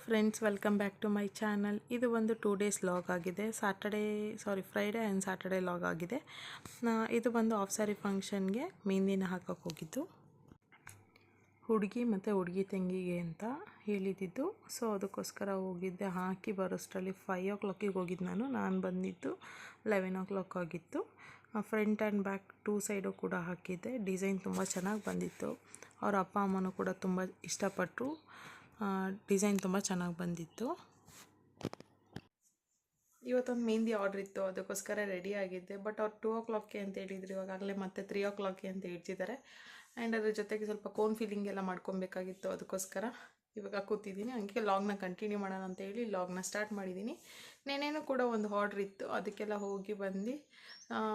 Friends, welcome back to my channel. ಇದು ಒಂದು 2 days log ಆಗಿದೆ. ಫ್ರೈಡೇ ಆ್ಯಂಡ್ ಸ್ಯಾಟರ್ಡೇ ಲಾಗ್ ಆಗಿದೆ. ಇದು ಬಂದು ಆಫ್ ಸ್ಯಾರಿ ಫಂಕ್ಷನ್ಗೆ ಮೆಹಂದಿನ ಹಾಕೋಕ್ಕೆ ಹೋಗಿದ್ದು, ಹುಡುಗಿ ಮತ್ತು ಹುಡುಗಿ ತಂಗಿಗೆ ಅಂತ ಹೇಳಿದ್ದು. ಸೊ ಅದಕ್ಕೋಸ್ಕರ ಹೋಗಿದ್ದೆ. ಹಾಕಿ ಬರೋಷ್ಟರಲ್ಲಿ 5 o'clock ಹೋಗಿದ್ದು. ನಾನು ಬಂದಿದ್ದು 11 o'clock ಆಗಿತ್ತು. ಫ್ರಂಟ್ ಆ್ಯಂಡ್ ಬ್ಯಾಕ್ 2 ಸೈಡು ಕೂಡ ಹಾಕಿದ್ದೆ. ಡಿಸೈನ್ ತುಂಬ ಚೆನ್ನಾಗಿ ಬಂದಿತ್ತು. ಅವರ ಅಪ್ಪ ಅಮ್ಮನೂ ಕೂಡ ತುಂಬ ಇಷ್ಟಪಟ್ಟರು. ಡಿಸೈನ್ ತುಂಬ ಚೆನ್ನಾಗಿ ಬಂದಿತ್ತು. ಇವತ್ತೊಂದು ಮೆಹಂದಿ ಆರ್ಡ್ರ್ ಇತ್ತು, ಅದಕ್ಕೋಸ್ಕರ ರೆಡಿ ಆಗಿದ್ದೆ. ಬಟ್ ಅವ್ರು 2 o'clock ಅಂತ ಹೇಳಿದ್ರು. ಇವಾಗಲೇ ಮತ್ತೆ 3 o'clock ಅಂತ ಹೇಳ್ತಿದ್ದಾರೆ. ಆ್ಯಂಡ್ ಅದ್ರ ಜೊತೆಗೆ ಸ್ವಲ್ಪ ಕೋನ್ ಫೀಲಿಂಗ್ ಎಲ್ಲ ಮಾಡ್ಕೊಬೇಕಾಗಿತ್ತು. ಅದಕ್ಕೋಸ್ಕರ ಇವಾಗ ಕೂತಿದ್ದೀನಿ. ಹಂಗೆ ಲಾಗ್ನ ಕಂಟಿನ್ಯೂ ಮಾಡೋಣ ಅಂತ ಹೇಳಿ ಲಾಗ್ನ ಸ್ಟಾರ್ಟ್ ಮಾಡಿದ್ದೀನಿ. ನೆನೇನೂ ಕೂಡ ಒಂದು ಆರ್ಡ್ರ್ ಇತ್ತು, ಅದಕ್ಕೆಲ್ಲ ಹೋಗಿ ಬಂದು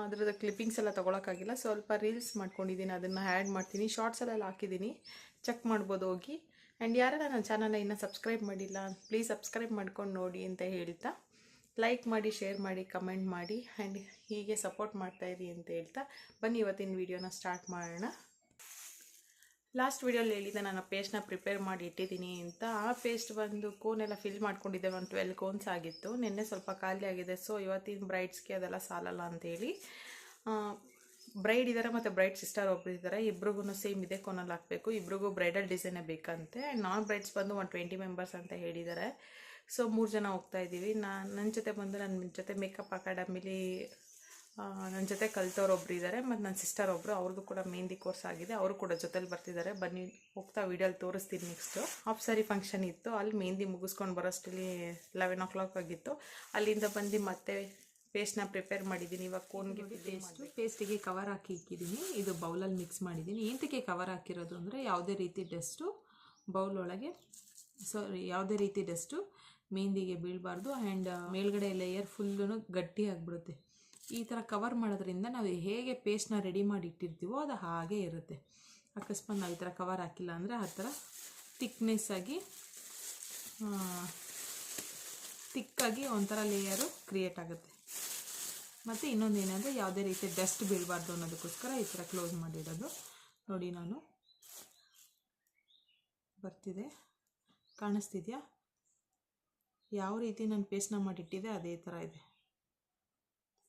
ಅದ್ರದ್ದು ಕ್ಲಿಪ್ಪಿಂಗ್ಸ್ ಎಲ್ಲ ತೊಗೊಳಕ್ಕಾಗಿಲ್ಲ. ಸ್ವಲ್ಪ ರೀಲ್ಸ್ ಮಾಡ್ಕೊಂಡಿದ್ದೀನಿ, ಅದನ್ನು ಆ್ಯಡ್ ಮಾಡ್ತೀನಿ. ಶಾರ್ಟ್ಸಲ್ಲೆಲ್ಲ ಹಾಕಿದ್ದೀನಿ, ಚೆಕ್ ಮಾಡ್ಬೋದು ಹೋಗಿ. ಆ್ಯಂಡ್ ಯಾರೆಲ್ಲ ನನ್ನ ಚಾನಲ್ನ ಇನ್ನೂ ಸಬ್ಸ್ಕ್ರೈಬ್ ಮಾಡಿಲ್ಲ, ಪ್ಲೀಸ್ ಸಬ್ಸ್ಕ್ರೈಬ್ ಮಾಡ್ಕೊಂಡು ನೋಡಿ ಅಂತ ಹೇಳ್ತಾ, ಲೈಕ್ ಮಾಡಿ, ಶೇರ್ ಮಾಡಿ, ಕಮೆಂಟ್ ಮಾಡಿ, ಆ್ಯಂಡ್ ಹೀಗೆ ಸಪೋರ್ಟ್ ಮಾಡ್ತಾಯಿರಿ ಅಂತ ಹೇಳ್ತಾ ಬನ್ನಿ ಇವತ್ತಿನ ವೀಡಿಯೋನ ಸ್ಟಾರ್ಟ್ ಮಾಡೋಣ. ಲಾಸ್ಟ್ ವೀಡಿಯೋಲಿ ಹೇಳಿದ್ದೆ ನಾನು ಪೇಸ್ಟ್ನ ಪ್ರಿಪೇರ್ ಮಾಡಿ ಇಟ್ಟಿದ್ದೀನಿ ಅಂತ. ಆ ಪೇಸ್ಟ್ ಬಂದು ಕೋನೆಲ್ಲ ಫಿಲ್ ಮಾಡ್ಕೊಂಡಿದ್ದೆ. ಒಂದು 12 ಕೋನ್ಸ್ ಆಗಿತ್ತು. ನಿನ್ನೆ ಸ್ವಲ್ಪ ಖಾಲಿ ಆಗಿದೆ. ಸೊ ಇವತ್ತಿನ ಬ್ರೈಡ್ಸ್ಗೆ ಅದೆಲ್ಲ ಸಾಲಲ್ಲ ಅಂತೇಳಿ, ಬ್ರೈಡ್ ಇದ್ದಾರೆ ಮತ್ತು ಬ್ರೈಡ್ ಸಿಸ್ಟರ್ ಒಬ್ಬರು ಇದ್ದಾರೆ. ಇಬ್ರಿಗೂ ಸೇಮ್ ಇದೇ ಕೋನಲ್ಲಿ ಹಾಕಬೇಕು. ಇಬ್ರಿಗೂ ಬ್ರೈಡಲ್ ಡಿಸೈನೇ ಬೇಕಂತೆ. ಆ್ಯಂಡ್ ನಾನ್ ಬ್ರೈಡ್ಸ್ ಬಂದು 120 ಮೆಂಬರ್ಸ್ ಅಂತ ಹೇಳಿದ್ದಾರೆ. ಸೊ 3 ಜನ ಹೋಗ್ತಾ ಇದ್ದೀವಿ. ನನ್ನ ಜೊತೆ ಬಂದು ನನ್ನ ಜೊತೆ ಮೇಕಪ್ ಅಕಾಡೆಮಿಲಿ ನನ್ನ ಜೊತೆ ಕಲ್ತವ್ರು ಒಬ್ರು ಇದ್ದಾರೆ, ಮತ್ತು ನನ್ನ ಸಿಸ್ಟರ್ ಒಬ್ಬರು, ಅವ್ರದ್ದು ಕೂಡ ಮೆಹಂದಿ ಕೋರ್ಸ್ ಆಗಿದೆ. ಅವರು ಕೂಡ ಜೊತೆಲಿ ಬರ್ತಿದ್ದಾರೆ. ಬನ್ನಿ ಹೋಗ್ತಾ ವೀಡಿಯೋಲಿ ತೋರಿಸ್ತೀನಿ. ನೆಕ್ಸ್ಟು ಆಫ್ ಸ್ಯಾರಿ ಫಂಕ್ಷನ್ ಇತ್ತು, ಅಲ್ಲಿ ಮೆಹಂದಿ ಮುಗಿಸ್ಕೊಂಡು ಬರೋಷ್ಟರಲ್ಲಿ 11 o'clock ಆಗಿತ್ತು. ಅಲ್ಲಿಂದ ಬಂದು ಮತ್ತೆ ಪೇಸ್ಟ್ನ ಪ್ರಿಪೇರ್ ಮಾಡಿದ್ದೀನಿ. ಇವಾಗ ಕೋನ್ಗೆ ಪೇಸ್ಟಿಗೆ ಕವರ್ ಹಾಕಿ ಇಕ್ಕಿದ್ದೀನಿ. ಇದು ಬೌಲಲ್ಲಿ ಮಿಕ್ಸ್ ಮಾಡಿದ್ದೀನಿ. ಏನಕ್ಕೆ ಕವರ್ ಹಾಕಿರೋದು ಅಂದರೆ ಯಾವುದೇ ರೀತಿ ಡಸ್ಟು ಬೌಲ್ ಒಳಗೆ ಯಾವುದೇ ರೀತಿ ಡಸ್ಟು ಮೆಹಂದಿಗೆ ಬೀಳಬಾರ್ದು. ಆ್ಯಂಡ್ ಮೇಲ್ಗಡೆ ಲೇಯರ್ ಫುಲ್ಲು ಗಟ್ಟಿ ಆಗಿಬಿಡುತ್ತೆ. ಈ ಥರ ಕವರ್ ಮಾಡೋದ್ರಿಂದ ನಾವು ಹೇಗೆ ಪೇಸ್ಟ್ನ ರೆಡಿ ಮಾಡಿ ಇಟ್ಟಿರ್ತೀವೋ ಅದು ಹಾಗೇ ಇರುತ್ತೆ. ಅಕಸ್ಮಾತ್ ನಾವು ಈ ಥರ ಕವರ್ ಹಾಕಿಲ್ಲ ಅಂದರೆ ಆ ಥರ ತಿಕ್ಕಾಗಿ ಒಂಥರ ಲೇಯರು ಕ್ರಿಯೇಟ್ ಆಗುತ್ತೆ. ಮತ್ತು ಇನ್ನೊಂದು ಏನಂದರೆ ಯಾವುದೇ ರೀತಿ ಡಸ್ಟ್ ಬೀಳಬಾರ್ದು ಅನ್ನೋದಕ್ಕೋಸ್ಕರ ಈ ಥರ ಕ್ಲೋಸ್ ಮಾಡಿಡೋದು. ನೋಡಿ, ನಾನು ಬರ್ತಿದೆ, ಕಾಣಿಸ್ತಿದೆಯಾ? ಯಾವ ರೀತಿ ನಾನು ಪೇಸ್ಟ್ನ ಮಾಡಿಟ್ಟಿದೆ ಅದೇ ಥರ ಇದೆ.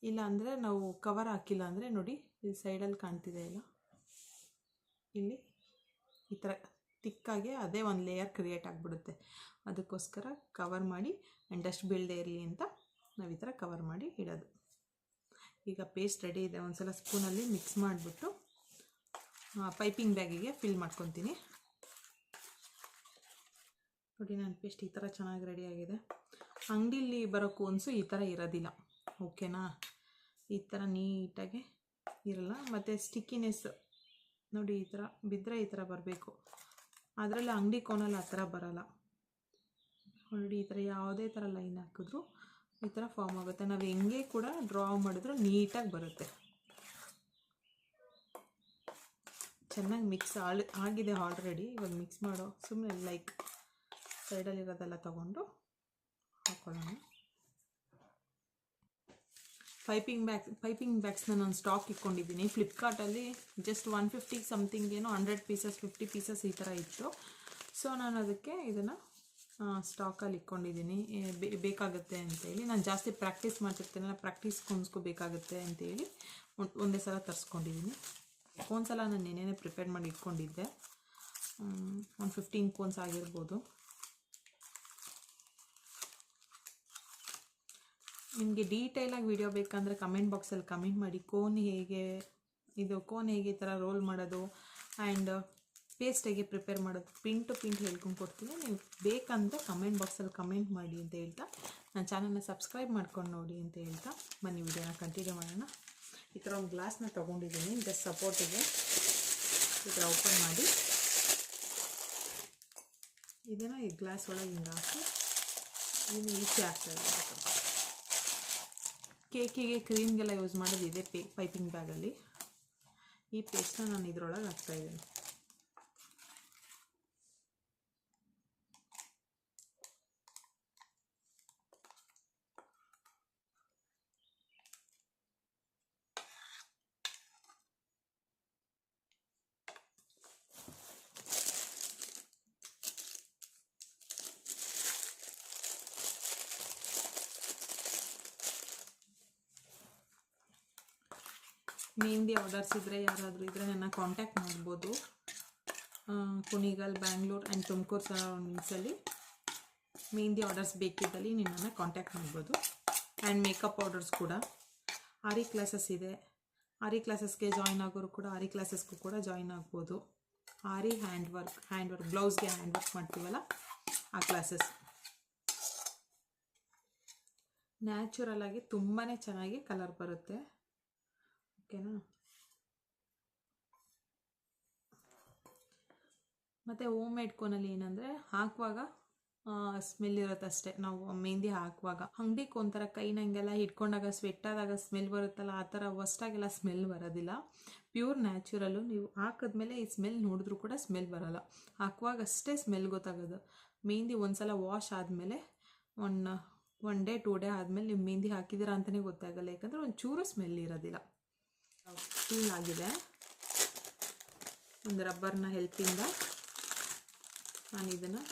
ಇಲ್ಲ ಅಂದರೆ ನಾವು ಕವರ್ ಹಾಕಿಲ್ಲ ಅಂದರೆ ನೋಡಿ, ಇಲ್ಲಿ ಸೈಡಲ್ಲಿ ಕಾಣ್ತಿದೆ ಇಲ್ಲ, ಇಲ್ಲಿ ಈ ಥರ ತಿಕ್ಕಾಗೆ ಅದೇ ಒಂದು ಲೇಯರ್ ಕ್ರಿಯೇಟ್ ಆಗಿಬಿಡುತ್ತೆ. ಅದಕ್ಕೋಸ್ಕರ ಕವರ್ ಮಾಡಿ ಆ್ಯಂಡ್ ಡಸ್ಟ್ ಬೀಳದೇ ಇರಲಿ ಅಂತ ನಾವು ಈ ಥರ ಕವರ್ ಮಾಡಿ ಇಡೋದು. ಈಗ ಪೇಸ್ಟ್ ರೆಡಿ ಇದೆ. ಒಂದು ಸಲ ಸ್ಪೂನಲ್ಲಿ ಮಿಕ್ಸ್ ಮಾಡಿಬಿಟ್ಟು ಪೈಪಿಂಗ್ ಬ್ಯಾಗಿಗೆ ಫಿಲ್ ಮಾಡ್ಕೊತೀನಿ. ನೋಡಿ, ನನ್ನ ಪೇಸ್ಟ್ ಈ ಥರ ಚೆನ್ನಾಗಿ ರೆಡಿಯಾಗಿದೆ. ಅಂಗಡಿಲಿ ಬರೋ ಕೋನ್ಸು ಈ ಥರ ಇರೋದಿಲ್ಲ, ಓಕೆನಾ? ಈ ಥರ ನೀಟಾಗಿ ಇರಲ್ಲ. ಮತ್ತು ಸ್ಟಿಕ್ಕಿನೆಸ್ ನೋಡಿ, ಈ ಥರ ಬಿದ್ದರೆ ಈ ಥರ ಬರಬೇಕು. ಅದರಲ್ಲಿ ಅಂಗಡಿ ಕೋನಲ್ಲಿ ಆ ಥರ ಬರೋಲ್ಲ. ನೋಡಿ, ಈ ಥರ ಯಾವುದೇ ಥರ ಲೈನ್ ಹಾಕಿದ್ರು ಈ ಥರ ಫಾರ್ಮ್ ಆಗುತ್ತೆ. ನಾವು ಹೆಂಗೆ ಕೂಡ ಡ್ರಾ ಮಾಡಿದ್ರು ನೀಟಾಗಿ ಬರುತ್ತೆ. ಚೆನ್ನಾಗಿ ಮಿಕ್ಸ್ ಆಗಿದೆ ಆಲ್ರೆಡಿ. ಇವಾಗ ಮಿಕ್ಸ್ ಮಾಡೋ ಸುಮ್ಮನೆ ಲೈಕ್ ಸೈಡಲ್ಲಿರೋದೆಲ್ಲ ತೊಗೊಂಡು ಹಾಕೊಳ್ಳೋಣ. ಪೈಪಿಂಗ್ ಬ್ಯಾಗ್ಸ್ನ ನಾನು ಸ್ಟಾಕ್ ಇಟ್ಕೊಂಡಿದ್ದೀನಿ. ಫ್ಲಿಪ್ಕಾರ್ಟಲ್ಲಿ ಜಸ್ಟ್ 150 ಸಮಥಿಂಗ್ ಏನೋ 100 ಪೀಸಸ್ 50 ಪೀಸಸ್ ಈ ಥರ ಇತ್ತು. ಸೊ ನಾನು ಅದಕ್ಕೆ ಇದನ್ನು ಸ್ಟಾಕಲ್ಲಿ ಇಟ್ಕೊಂಡಿದ್ದೀನಿ. ಬೇಕಾಗುತ್ತೆ ಅಂತೇಳಿ. ನಾನು ಜಾಸ್ತಿ ಪ್ರಾಕ್ಟೀಸ್ ಮಾಡ್ತಿರ್ತೇನೆ, ಪ್ರಾಕ್ಟೀಸ್ ಕೋನ್ಸ್ಗೂ ಬೇಕಾಗುತ್ತೆ ಅಂತೇಳಿ ಒಂದೇ ಸಲ ತರಿಸ್ಕೊಂಡಿದ್ದೀನಿ. ಕೋನ್ಸೆಲ್ಲ ನಾನು ಏನೇನೇ ಪ್ರಿಪೇರ್ ಮಾಡಿ ಇಟ್ಕೊಂಡಿದ್ದೆ. ಒಂದು 15 ಕೋನ್ಸ್ ಆಗಿರ್ಬೋದು. ನಿಮಗೆ ಡೀಟೇಲಾಗಿ ವಿಡಿಯೋ ಬೇಕಂದರೆ ಕಮೆಂಟ್ ಬಾಕ್ಸಲ್ಲಿ ಕಮೆಂಟ್ ಮಾಡಿ. ಕೋನ್ ಹೇಗೆ ಈ ಥರ ರೋಲ್ ಮಾಡೋದು ಆ್ಯಂಡ್ ಪೇಸ್ಟ್ ಹೇಗೆ ಪ್ರಿಪೇರ್ ಮಾಡೋದು ಪಿನ್ ಟು ಪಿನ್ ಹೇಳ್ಕೊಂಡು ಕೊಡ್ತೀನಿ. ನೀವು ಬೇಕಂದರೆ ಕಮೆಂಟ್ ಬಾಕ್ಸಲ್ಲಿ ಕಮೆಂಟ್ ಮಾಡಿ ಅಂತ ಹೇಳ್ತಾ, ನನ್ನ ಚಾನಲ್ನ ಸಬ್ಸ್ಕ್ರೈಬ್ ಮಾಡ್ಕೊಂಡು ನೋಡಿ ಅಂತ ಹೇಳ್ತಾ ಬನ್ನಿ ವಿಡಿಯೋನ ಕಂಟಿನ್ಯೂ ಮಾಡೋಣ. ಈ ಥರ ಒಂದು ಗ್ಲಾಸ್ನ ತೊಗೊಂಡಿದ್ದೀನಿ ಜಸ್ಟ್ ಸಪೋರ್ಟಿಗೆ. ಈ ಥರ ಓಪನ್ ಮಾಡಿ ಇದನ್ನು ಈ ಗ್ಲಾಸ್ ಒಳಗೆ ಹಿಂಗೆ ಹಾಕಿ ಇನ್ನು ಈಚೆ ಆಗ್ತಾಯಿದೆ. ಕೇಕಿಗೆ ಕ್ರೀಮ್ಗೆಲ್ಲ ಯೂಸ್ ಮಾಡೋದು ಇದೆ ಪೈಪಿಂಗ್ ಬ್ಯಾಗಲ್ಲಿ. ಈ ಪೇಸ್ಟ್ನ ನಾನು ಇದರೊಳಗೆ ಹಾಕ್ತಾಯಿದ್ದೀನಿ. ಮೆಹಂದಿ ಆರ್ಡರ್ಸ್ ಇದ್ದರೆ ಯಾರಾದರೂ ಇದ್ದರೆ ನನ್ನ ಕಾಂಟ್ಯಾಕ್ಟ್ ಮಾಡ್ಬೋದು. ಕುಣಿಗಲ್, ಬ್ಯಾಂಗ್ಳೂರ್ ಆ್ಯಂಡ್ ತುಮಕೂರು ಸರೌಂಡಿಂಗ್ಸಲ್ಲಿ ಮೆಹಂದಿ ಆರ್ಡರ್ಸ್ ಬೇಕಿದ್ದಲ್ಲಿ ನಿನ್ನನ್ನು ಕಾಂಟ್ಯಾಕ್ಟ್ ಮಾಡ್ಬೋದು. ಆ್ಯಂಡ್ ಮೇಕಪ್ ಆರ್ಡರ್ಸ್ ಕೂಡ. ಆರಿ ಕ್ಲಾಸಸ್ ಇದೆ. ಆರಿ ಕ್ಲಾಸಸ್ಗೆ ಜಾಯ್ನ್ ಆಗೋರು ಕೂಡ ಆರಿ ಕ್ಲಾಸಸ್ಗೂ ಕೂಡ ಜಾಯ್ನ್ ಆಗ್ಬೋದು. ಆರಿ ಹ್ಯಾಂಡ್ ವರ್ಕ್ ಬ್ಲೌಸ್ಗೆ ಹ್ಯಾಂಡ್ ವರ್ಕ್ ಮಾಡ್ತೀವಲ್ಲ ಆ ಕ್ಲಾಸಸ್. ನ್ಯಾಚುರಲ್ ಆಗಿ ತುಂಬಾ ಚೆನ್ನಾಗಿ ಕಲರ್ ಬರುತ್ತೆ. ಓಕೆನಾ. ಮತ್ತು ಹೋಮ್ ಮೇಡ್ ಕೋನಲ್ಲಿ ಏನಂದರೆ ಹಾಕುವಾಗ ಸ್ಮೆಲ್ ಇರುತ್ತೆ ಅಷ್ಟೇ. ನಾವು ಮೆಹಂದಿ ಹಾಕುವಾಗ ಅಂಗಡಿ ಒಂಥರ ಕೈನಂಗೆಲ್ಲ ಹಿಡ್ಕೊಂಡಾಗ ಸ್ವೆಟ್ ಆದಾಗ ಸ್ಮೆಲ್ ಬರುತ್ತಲ್ಲ, ಆ ಥರ ಹೊಸ್ದಾಗೆಲ್ಲ ಸ್ಮೆಲ್ ಬರೋದಿಲ್ಲ. Pure natural. ನೀವು ಹಾಕಿದ್ಮೇಲೆ ಈ ಸ್ಮೆಲ್ ನೋಡಿದ್ರೂ ಕೂಡ ಸ್ಮೆಲ್ ಬರೋಲ್ಲ. ಹಾಕುವಾಗ ಅಷ್ಟೇ ಸ್ಮೆಲ್ ಗೊತ್ತಾಗೋದು. ಮೆಹಂದಿ ಒಂದ್ಸಲ ವಾಶ್ ಆದಮೇಲೆ ಒನ್ ಡೇ 2 ಡೇ ಆದಮೇಲೆ ನೀವು ಮೆಹಂದಿ ಹಾಕಿದ್ದೀರಾ ಅಂತಲೇ ಗೊತ್ತಾಗಲ್ಲ, ಯಾಕಂದರೆ ಒಂಚೂರು ಸ್ಮೆಲ್ ಇರೋದಿಲ್ಲ. ಫೀಲ್ ಆಗಿದೆ. ಒಂದು ರಬ್ಬರ್ನ ಹೆಲ್ಪಿಂದ ನಾನು ಇದನ್ನು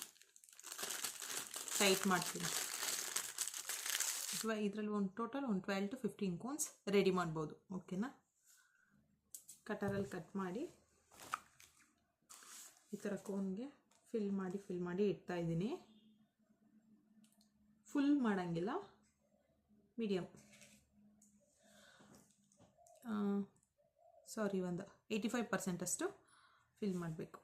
ಟೈಟ್ ಮಾಡ್ತೀನಿ. ಇದರಲ್ಲಿ ಟೋಟಲ್ 12 to 15 ಕೋನ್ಸ್ ರೆಡಿ ಮಾಡ್ಬೋದು. ಓಕೆನಾ. ಕಟರಲ್ಲಿ ಕಟ್ ಮಾಡಿ ಈ ಥರ ಕೋನ್ಗೆ ಫಿಲ್ ಮಾಡಿ ಇಡ್ತಾ ಇದ್ದೀನಿ. ಫುಲ್ ಮಾಡೋಂಗಿಲ್ಲ, ಮೀಡಿಯಮ್. ಒಂದು 85% ಅಷ್ಟು ಫಿಲ್ ಮಾಡಬೇಕು.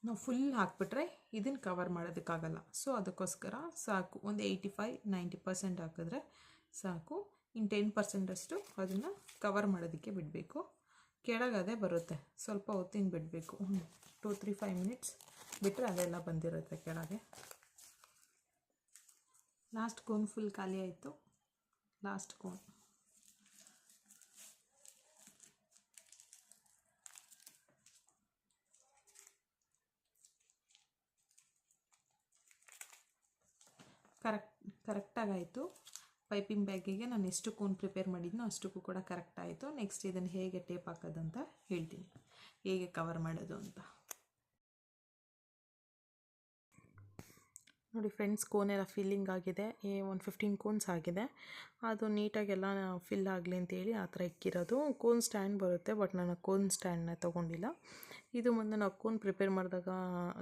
ನಾವು ಫುಲ್ ಹಾಕ್ಬಿಟ್ರೆ ಇದನ್ನು ಕವರ್ ಮಾಡೋದಕ್ಕಾಗಲ್ಲ. ಸೊ ಅದಕ್ಕೋಸ್ಕರ ಸಾಕು ಒಂದು 85-90% ಹಾಕಿದ್ರೆ ಸಾಕು. ಇನ್ನು 10% ಅಷ್ಟು ಅದನ್ನು ಕವರ್ ಮಾಡೋದಕ್ಕೆ ಬಿಡಬೇಕು. ಕೆಳಗೆ ಅದೇ ಬರುತ್ತೆ. ಸ್ವಲ್ಪ ಹೊತ್ತಿನ ಬಿಡಬೇಕು. 2-3-5 ಮಿನಿಟ್ಸ್ ಬಿಟ್ಟರೆ ಅದೆಲ್ಲ ಬಂದಿರುತ್ತೆ ಕೆಳಗೆ. ಲಾಸ್ಟ್ ಕೋನ್ ಫುಲ್ ಖಾಲಿ ಆಯಿತು. ಲಾಸ್ಟ್ ಕೋನ್ ಕರೆಕ್ಟಾಗಾಯಿತು. ಪೈಪಿಂಗ್ ಬ್ಯಾಗಿಗೆ ನಾನು ಎಷ್ಟು ಕೋನ್ ಪ್ರಿಪೇರ್ ಮಾಡಿದ್ನೋ ಅಷ್ಟಕ್ಕೂ ಕೂಡ ಕರೆಕ್ಟ್ ಆಯಿತು. ನೆಕ್ಸ್ಟ್ ಇದನ್ನು ಹೇಗೆ ಟೇಪ್ ಹಾಕೋದು ಅಂತ ಹೇಳ್ತೀನಿ, ಹೇಗೆ ಕವರ್ ಮಾಡೋದು ಅಂತ. ನೋಡಿ ಫ್ರೆಂಡ್ಸ್, ಕೋನೆಲ್ಲ ಫಿಲ್ಲಿಂಗ್ ಆಗಿದೆ. ಒಂದು 15 ಕೋನ್ಸ್ ಆಗಿದೆ. ಅದು ನೀಟಾಗೆಲ್ಲ ಫಿಲ್ ಆಗಲಿ ಅಂತೇಳಿ ಆ ಥರ ಇಕ್ಕಿರೋದು. ಕೋನ್ ಸ್ಟ್ಯಾಂಡ್ ಬರುತ್ತೆ, ಬಟ್ ನಾನು ಕೋನ್ ಸ್ಟ್ಯಾಂಡ್ನ ತೊಗೊಂಡಿಲ್ಲ. ಇದು ಮುಂದೆ ನಾವು ಕೋನ್ ಪ್ರಿಪೇರ್ ಮಾಡಿದಾಗ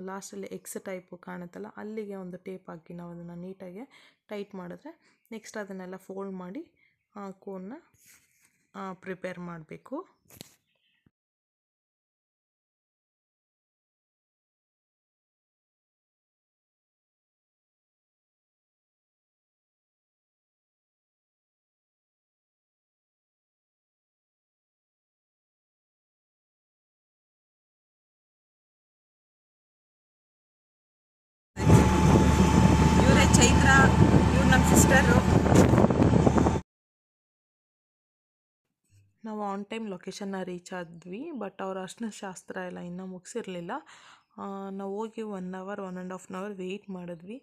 ಲಾಸ್ಟಲ್ಲಿ ಎಕ್ಸ್ ಟೈಪು ಕಾಣುತ್ತಲ್ಲ, ಅಲ್ಲಿಗೆ ಒಂದು ಟೇಪ್ ಹಾಕಿ ನಾವು ಅದನ್ನು ನೀಟಾಗಿ ಟೈಟ್ ಮಾಡಿದ್ರೆ ನೆಕ್ಸ್ಟ್ ಅದನ್ನೆಲ್ಲ ಫೋಲ್ಡ್ ಮಾಡಿ ಕೋನ್ನ ಪ್ರಿಪೇರ್ ಮಾಡಬೇಕು. ಇವರೇ ಚೈತ್ರ, ಇವ್ರು ನಮ್ಮ ಸಿಸ್ಟರು. ನಾವು ಆನ್ ಟೈಮ್ ಲೊಕೇಶನ್ನ ರೀಚ್ ಆದ್ವಿ, ಬಟ್ ಅವ್ರ ಅರ್ಶಿನ ಶಾಸ್ತ್ರ ಎಲ್ಲ ಇನ್ನೂ ಮುಗಿಸಿರಲಿಲ್ಲ. ನಾವು ಹೋಗಿ 1 hour 1.5 hour ವೆಯ್ಟ್ ಮಾಡಿದ್ವಿ.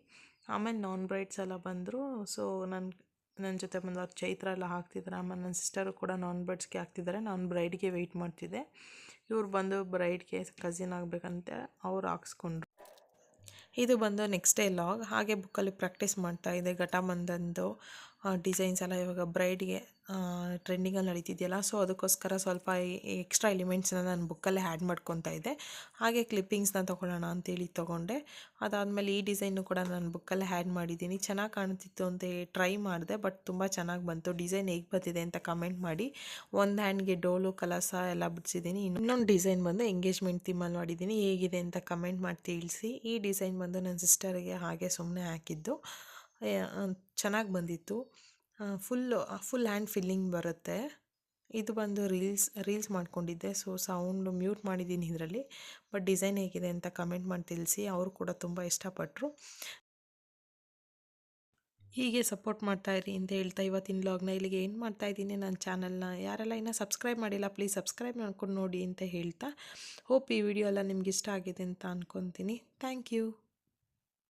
ಆಮೇಲೆ ನಾನ್ ಬ್ರೈಡ್ಸ್ ಎಲ್ಲ ಬಂದರು. ಸೊ ನನ್ನ ಜೊತೆ ಬಂದವ್ರು ಚೈತ್ರ ಎಲ್ಲ ಹಾಕ್ತಿದ್ದಾರೆ. ಆಮೇಲೆ ನನ್ನ ಸಿಸ್ಟರು ಕೂಡ ನಾನ್ ಬ್ರೈಡ್ಸ್ಗೆ ಹಾಕ್ತಿದ್ದಾರೆ. ನಾನು ಬ್ರೈಡ್ಗೆ ವೆಯ್ಟ್ ಮಾಡ್ತಿದ್ದೆ. ಇವ್ರು ಬಂದು ಬ್ರೈಡ್ಗೆ ಕಸಿನ್ ಆಗಬೇಕಂತೆ ಅವ್ರು ಹಾಕ್ಸ್ಕೊಂಡ್ರು. ಇದು ಬಂದು ನೆಕ್ಸ್ಟ್ ಡೇ ಲಾಗ್. ಹಾಗೆ ಬುಕ್ಕಲ್ಲಿ ಪ್ರಾಕ್ಟೀಸ್ ಮಾಡ್ತಾಯಿದ್ದೆ ಘಟಬಂಧನ್ದು ಡಿಸೈನ್ಸ್ ಎಲ್ಲ ಇವಾಗ ಬ್ರೈಡ್ಗೆ ಟ್ರೆಂಡಿಂಗಲ್ಲಿ ನಡೀತಿದೆಯಲ್ಲ, ಸೊ ಅದಕ್ಕೋಸ್ಕರ ಸ್ವಲ್ಪ ಎಕ್ಸ್ಟ್ರಾ ಎಲಿಮೆಂಟ್ಸ್ನ ನಾನು ಬುಕ್ಕಲ್ಲೇ ಆ್ಯಡ್ ಮಾಡ್ಕೊತಾ ಇದ್ದೆ. ಹಾಗೆ ಕ್ಲಿಪ್ಪಿಂಗ್ಸ್ನ ತೊಗೊಳ್ಳೋಣ ಅಂತೇಳಿ ತೊಗೊಂಡೆ. ಅದಾದಮೇಲೆ ಈ ಡಿಸೈನು ಕೂಡ ನಾನು ಬುಕ್ಕಲ್ಲೇ ಆ್ಯಡ್ ಮಾಡಿದ್ದೀನಿ. ಚೆನ್ನಾಗಿ ಕಾಣ್ತಿತ್ತು ಅಂತ ಟ್ರೈ ಮಾಡಿದೆ, ಬಟ್ ತುಂಬ ಚೆನ್ನಾಗಿ ಬಂತು. ಡಿಸೈನ್ ಹೇಗೆ ಬಂದಿದೆ ಅಂತ ಕಮೆಂಟ್ ಮಾಡಿ. ಒಂದು ಹ್ಯಾಂಡ್ಗೆ ಡೋಲು ಕಲಸ ಎಲ್ಲ ಬಿಡಿಸಿದ್ದೀನಿ. ಇನ್ನೊಂದು ಡಿಸೈನ್ ಬಂದು ಎಂಗೇಜ್ಮೆಂಟ್ ಥೀಮಲ್ಲಿ ಮಾಡಿದ್ದೀನಿ. ಹೇಗಿದೆ ಅಂತ ಕಮೆಂಟ್ ಮಾಡಿ ತಿಳಿಸಿ. ಈ ಡಿಸೈನ್ ಬಂದು ನನ್ನ ಸಿಸ್ಟರಿಗೆ ಹಾಗೆ ಸುಮ್ಮನೆ ಹಾಕಿದ್ದು, ಚೆನ್ನಾಗಿ ಬಂದಿತ್ತು. ಫುಲ್ ಹ್ಯಾಂಡ್ ಫಿಲ್ಲಿಂಗ್ ಬರುತ್ತೆ. ಇದು ಬಂದು ರೀಲ್ಸ್ ಮಾಡ್ಕೊಂಡಿದ್ದೆ, ಸೊ ಸೌಂಡು ಮ್ಯೂಟ್ ಮಾಡಿದ್ದೀನಿ ಇದರಲ್ಲಿ. ಬಟ್ ಡಿಸೈನ್ ಹೇಗಿದೆ ಅಂತ ಕಮೆಂಟ್ ಮಾಡಿ ತಿಳಿಸಿ. ಅವರು ಕೂಡ ತುಂಬ ಇಷ್ಟಪಟ್ಟರು. ಹೀಗೆ ಸಪೋರ್ಟ್ ಮಾಡ್ತಾಯಿರಿ ಅಂತ ಹೇಳ್ತಾ ಇವತ್ತಿನ ವ್ಲಾಗ್ನ ಇಲ್ಲಿಗೆ ಏನು ಮಾಡ್ತಾಯಿದ್ದೀನಿ. ನನ್ನ ಚಾನಲ್ನ ಯಾರೆಲ್ಲ ಇನ್ನೂ ಸಬ್ಸ್ಕ್ರೈಬ್ ಮಾಡಿಲ್ಲ, ಪ್ಲೀಸ್ ಸಬ್ಸ್ಕ್ರೈಬ್ ಮಾಡ್ಕೊಂಡು ನೋಡಿ ಅಂತ ಹೇಳ್ತಾ, ಹೋಪ್ ಈ ವಿಡಿಯೋ ಎಲ್ಲ ನಿಮ್ಗೆ ಇಷ್ಟ ಆಗಿದೆ ಅಂತ ಅಂದ್ಕೊತೀನಿ. Thank you.